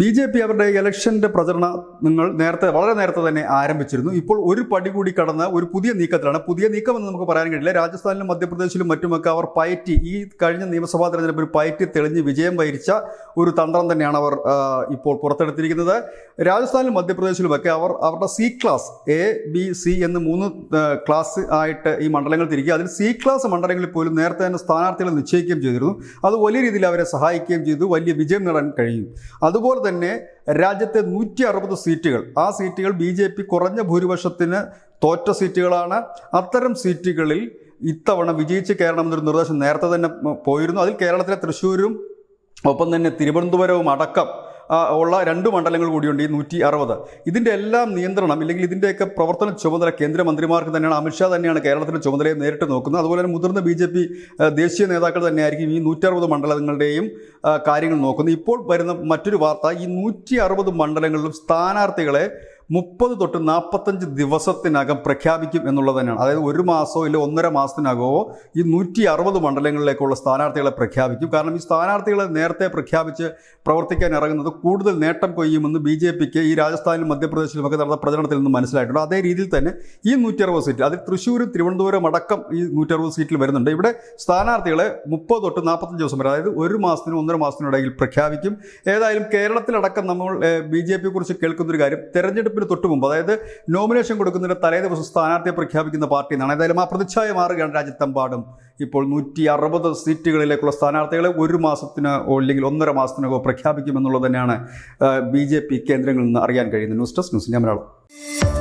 BJP അവരുടെ ഇലക്ഷന്റെ പ്രചരണങ്ങൾ വളരെ നേരത്തെ തന്നെ ആരംഭിച്ചിരുന്നു. ഇപ്പോൾ ഒരു പടി കൂടി കടന്ന ഒരു പുതിയ നീക്കത്തിലാണ്. പുതിയ നീക്കമെന്ന് നമുക്ക് പറയാൻ കഴിയില്ല. രാജസ്ഥാനിലും മധ്യപ്രദേശിലും മറ്റുമൊക്കെ അവർ പയറ്റി, ഈ കഴിഞ്ഞ നിയമസഭാ തെരഞ്ഞെടുപ്പിൽ പയറ്റി തെളിഞ്ഞ് വിജയം വരിച്ച ഒരു തന്ത്രം തന്നെയാണ് അവർ ഇപ്പോൾ പുറത്തെടുത്തിരിക്കുന്നത്. രാജസ്ഥാനിലും മധ്യപ്രദേശിലുമൊക്കെ അവരുടെ C class A, B, C എന്ന് 3 ക്ലാസ് ആയിട്ട് ഈ മണ്ഡലങ്ങൾ തിരിക്കുക. അതിൽ C ക്ലാസ് മണ്ഡലങ്ങളിൽ പോലും നേരത്തെ തന്നെ സ്ഥാനാർത്ഥികളെ നിശ്ചയിക്കുകയും ചെയ്തിരുന്നു. അത് വലിയ രീതിയിൽ അവരെ സഹായിക്കുകയും ചെയ്തു, വലിയ വിജയം നേടാൻ കഴിയും. അതുപോലെ തന്നെ രാജ്യത്തെ 160 സീറ്റുകൾ, ആ സീറ്റുകൾ BJP കുറഞ്ഞ ഭൂരിപക്ഷത്തിന് തോറ്റ സീറ്റുകളാണ്. അത്തരം സീറ്റുകളിൽ ഇത്തവണ വിജയിച്ച് കയറണമെന്നൊരു നിർദ്ദേശം നേരത്തെ തന്നെ പോയിരുന്നു. അതിൽ കേരളത്തിലെ തൃശ്ശൂരും ഒപ്പം തന്നെ തിരുവനന്തപുരവും അടക്കം ഉള്ള 2 മണ്ഡലങ്ങൾ കൂടിയുണ്ട് ഈ 160. ഇതിൻ്റെ എല്ലാം നിയന്ത്രണം ഇല്ലെങ്കിൽ ഇതിൻ്റെയൊക്കെ പ്രവർത്തന ചുമതല കേന്ദ്രമന്ത്രിമാർക്ക് തന്നെയാണ്. അമിത്ഷാ തന്നെയാണ് കേരളത്തിലെ ചുമതലയെ നേരിട്ട് നോക്കുന്നത്. അതുപോലെ തന്നെ മുതിർന്ന BJP ദേശീയ നേതാക്കൾ തന്നെയായിരിക്കും ഈ 160 മണ്ഡലങ്ങളുടെയും കാര്യങ്ങൾ നോക്കുന്നത്. ഇപ്പോൾ വരുന്ന മറ്റൊരു വാർത്ത, ഈ 160 മണ്ഡലങ്ങളിലും സ്ഥാനാർത്ഥികളെ 30 തൊട്ട് 45 ദിവസത്തിനകം പ്രഖ്യാപിക്കും എന്നുള്ളത് തന്നെയാണ്. അതായത് 1 മാസമോ ഇല്ല 1.5 മാസത്തിനകമോ ഈ 160 മണ്ഡലങ്ങളിലേക്കുള്ള സ്ഥാനാർത്ഥികളെ പ്രഖ്യാപിക്കും. കാരണം ഈ സ്ഥാനാർത്ഥികളെ നേരത്തെ പ്രഖ്യാപിച്ച് പ്രവർത്തിക്കാൻ ഇറങ്ങുന്നത് കൂടുതൽ നേട്ടം കൊയ്യുമെന്ന് BJPക്ക് ഈ രാജസ്ഥാനിലും മധ്യപ്രദേശിലുമൊക്കെ നടന്ന പ്രചരണത്തിൽ നിന്ന് മനസ്സിലായിട്ടുണ്ട്. അതേ രീതിയിൽ തന്നെ ഈ 160 സീറ്റിൽ, അതിൽ തൃശ്ശൂരും തിരുവനന്തപുരം അടക്കം ഈ 160 സീറ്റിൽ വരുന്നുണ്ട്. ഇവിടെ സ്ഥാനാർത്ഥികളെ 30 തൊട്ട് 45 ദിവസം വരെ, അതായത് 1 മാസത്തിനും 1.5 മാസത്തിനിടയിൽ പ്രഖ്യാപിക്കും. ഏതായാലും കേരളത്തിലടക്കം നമ്മൾ BJPയെ കുറിച്ച് കേൾക്കുന്നൊരു കാര്യം, തെരഞ്ഞെടുപ്പ് തൊട്ട് മുമ്പ്, അതായത് നോമിനേഷൻ കൊടുക്കുന്നതിന് തലേ ദിവസം സ്ഥാനാർത്ഥിയെ പ്രഖ്യാപിക്കുന്ന പാർട്ടി എന്നാണ്. ഏതായാലും ആ പ്രതിച്ഛായ മാറുകയാണ് രാജ്യത്തെമ്പാടും. ഇപ്പോൾ 160 സീറ്റുകളിലേക്കുള്ള സ്ഥാനാർത്ഥികളെ 1 മാസത്തിനോ അല്ലെങ്കിൽ 1.5 മാസത്തിനോ പ്രഖ്യാപിക്കുമെന്നുള്ളത് തന്നെയാണ് BJP കേന്ദ്രങ്ങളിൽ നിന്ന് അറിയാൻ കഴിയുന്നത്. News desk, news India Malayalam.